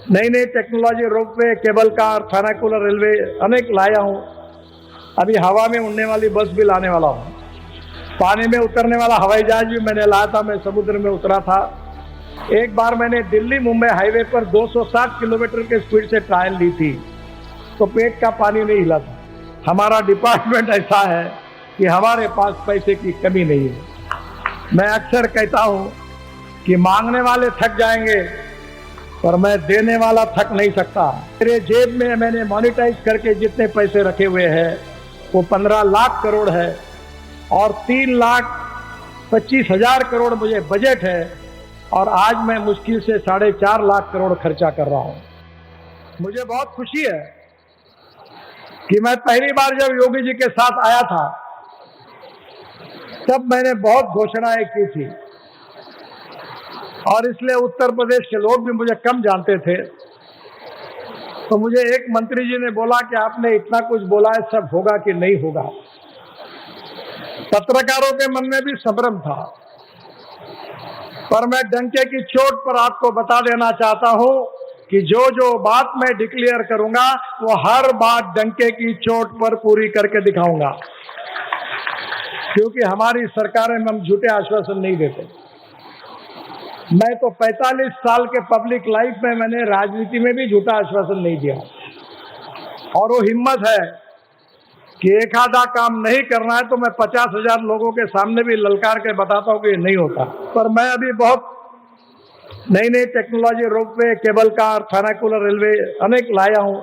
नई नई technology, ropeway, cable car, funicular railway अनेक लाया हूँ। अभी हवा में उड़ने वाली बस भी लाने वाला हूँ। पानी में उतरने वाला हवाई जहाज भी मैंने लाया था। मैं समुद्र में उतरा था। एक बार मैंने दिल्ली मुंबई हाईवे पर 260 किलोमीटर के स्पीड से ट्रायल ली थी, तो पेट का पानी नहीं हिला था। हमारा डिपार्टमेंट ऐसा है कि हमारे पास पैसे की कमी नहीं है। मैं अक्सर कहता हूं कि मांगने वाले थक जाएंगे, पर मैं देने वाला थक नहीं सकता। मेरे जेब में मैंने मॉनिटाइज करके जितने पैसे रखे हुए हैं वो 15 लाख करोड़ है, और 3,25,000 करोड़ मुझे बजट है, और आज मैं मुश्किल से 4.5 लाख करोड़ खर्चा कर रहा हूं। मुझे बहुत खुशी है कि मैं पहली बार जब योगी जी के साथ आया था तब मैंने बहुत घोषणाएं की थी, और इसलिए उत्तर प्रदेश के लोग भी मुझे कम जानते थे। तो मुझे एक मंत्री जी ने बोला कि आपने इतना कुछ बोला है, सब होगा कि नहीं होगा। पत्रकारों के मन में भी संभ्रम था, पर मैं डंके की चोट पर आपको बता देना चाहता हूं कि जो जो बात मैं डिक्लेयर करूंगा वो हर बात डंके की चोट पर पूरी करके दिखाऊंगा, क्योंकि हमारी सरकारें में हम झूठे आश्वासन नहीं देते। मैं तो 45 साल के पब्लिक लाइफ में मैंने राजनीति में भी झूठा आश्वासन नहीं दिया, और वो हिम्मत है कि एक आधा काम नहीं करना है तो मैं 50,000 लोगों के सामने भी ललकार के बताता हूं कि ये नहीं होता। पर मैं अभी बहुत नई नई technology, ropeway, cable car, funicular railway अनेक लाया हूं।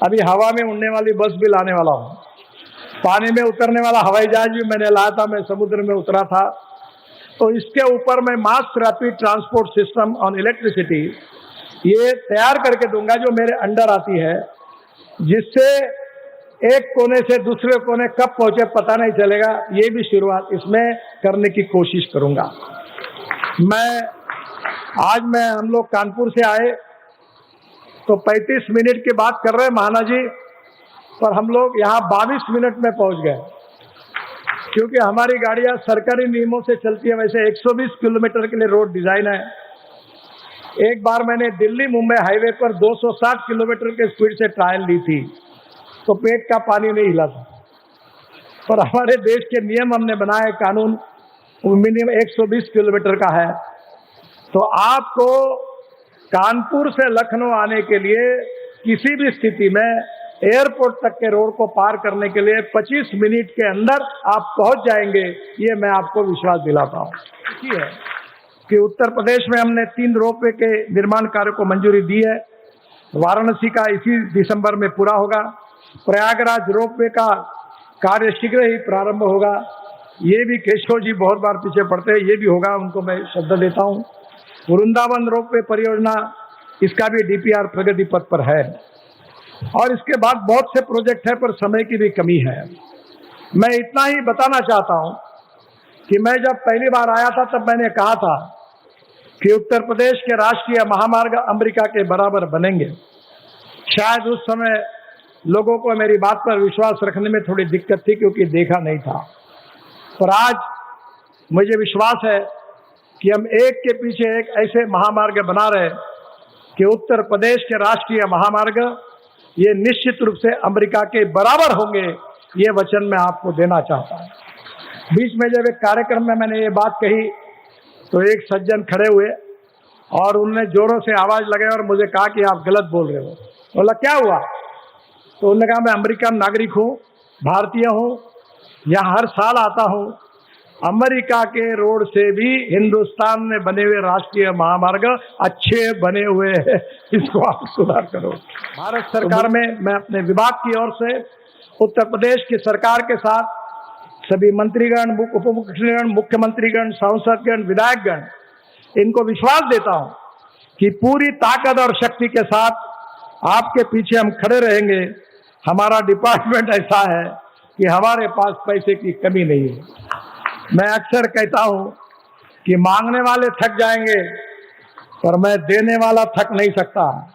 अभी हवा में उड़ने वाली बस भी लाने वाला हूं। पानी में उतरने वाला हवाई जहाज भी मैंने लाया था। मैं समुद्र में उतरा था। तो इसके ऊपर मैं mass rapid transport system on electricity ये तैयार करके दूंगा, जो मेरे अंडर आती है, जिससे एक कोने से दूसरे कोने कब पहुंचे पता नहीं चलेगा। ये भी शुरुआत इसमें करने की कोशिश करूंगा। आज हम लोग कानपुर से आए तो 35 मिनट की बात कर रहे हैं महाना जी, पर हम लोग यहाँ 22 मिनट में पहुंच गए, क्योंकि हमारी गाड़ियां सरकारी नियमों से चलती है। वैसे 120 किलोमीटर के लिए रोड डिजाइन है। एक बार मैंने दिल्ली मुंबई हाईवे पर 260 किलोमीटर के स्पीड से ट्रायल ली थी, तो पेट का पानी नहीं हिला था। पर हमारे देश के नियम हमने बनाए, कानून मिनिमम 120 किलोमीटर का है। तो आपको कानपुर से लखनऊ आने के लिए किसी भी स्थिति में एयरपोर्ट तक के रोड को पार करने के लिए 25 मिनट के अंदर आप पहुंच जाएंगे, ये मैं आपको विश्वास दिलाता हूं। ठीक है कि उत्तर प्रदेश में हमने 3 रोपवे के निर्माण कार्य को मंजूरी दी है। वाराणसी का इसी दिसंबर में पूरा होगा। प्रयागराज रोपवे का कार्य शीघ्र ही प्रारंभ होगा। ये भी केशव जी बहुत बार पीछे पड़ते हैं, ये भी होगा, उनको मैं श्रद्धा देता हूँ। वृंदावन रोपवे परियोजना, इसका भी डीपीआर प्रगति पथ पर है, और इसके बाद बहुत से प्रोजेक्ट है, पर समय की भी कमी है। मैं इतना ही बताना चाहता हूं कि मैं जब पहली बार आया था तब मैंने कहा था कि उत्तर प्रदेश के राष्ट्रीय महामार्ग अमेरिका के बराबर बनेंगे। शायद उस समय लोगों को मेरी बात पर विश्वास रखने में थोड़ी दिक्कत थी, क्योंकि देखा नहीं था। पर आज मुझे विश्वास है कि हम एक के पीछे एक ऐसे महामार्ग बना रहे कि उत्तर प्रदेश के राष्ट्रीय महामार्ग ये निश्चित रूप से अमेरिका के बराबर होंगे। ये वचन मैं आपको देना चाहता हूं। बीच में जब एक कार्यक्रम में मैंने ये बात कही तो एक सज्जन खड़े हुए और उन्होंने जोरों से आवाज लगाई और मुझे कहा कि आप गलत बोल रहे हो। बोला क्या हुआ? तो उन्होंने कहा मैं अमेरिकन नागरिक हूँ, भारतीय हूँ, यहाँ हर साल आता हूँ। अमेरिका के रोड से भी हिंदुस्तान में बने हुए राष्ट्रीय महामार्ग अच्छे बने हुए हैं, इसको आप सुधार करो। भारत सरकार में मैं अपने विभाग की ओर से उत्तर प्रदेश की सरकार के साथ सभी मंत्रीगण, उप मुख्यमंत्रीगण, मुख्यमंत्रीगण, सांसदगण, विधायकगण, इनको विश्वास देता हूं कि पूरी ताकत और शक्ति के साथ आपके पीछे हम खड़े रहेंगे। हमारा डिपार्टमेंट ऐसा है कि हमारे पास पैसे की कमी नहीं है। मैं अक्सर कहता हूं कि मांगने वाले थक जाएंगे, पर मैं देने वाला थक नहीं सकता।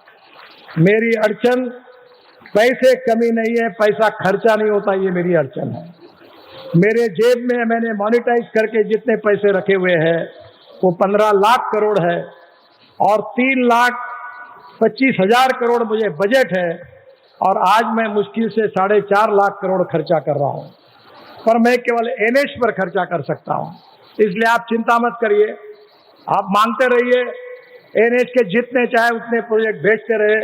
मेरी अड़चन पैसे कमी नहीं है, पैसा खर्चा नहीं होता, ये मेरी अड़चन है। मेरे जेब में मैंने मॉनिटाइज करके जितने पैसे रखे हुए हैं वो 15 लाख करोड़ है, और 25,000 करोड़ मुझे बजट है और आज मैं मुश्किल से 4.5 लाख करोड़ खर्चा कर रहा हूं, पर मैं केवल एनएच पर खर्चा कर सकता हूं। इसलिए आप चिंता मत करिए, आप मांगते रहिए, एनएच के जितने चाहे उतने प्रोजेक्ट भेजते रहे,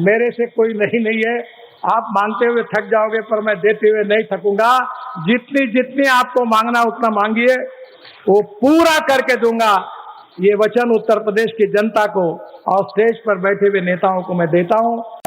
मेरे से कोई नहीं है। आप मांगते हुए थक जाओगे पर मैं देते हुए नहीं थकूंगा। जितनी जितनी आपको मांगना उतना मांगिए, वो पूरा करके दूंगा। ये वचन उत्तर प्रदेश की जनता को और स्टेज पर बैठे हुए नेताओं को मैं देता हूं।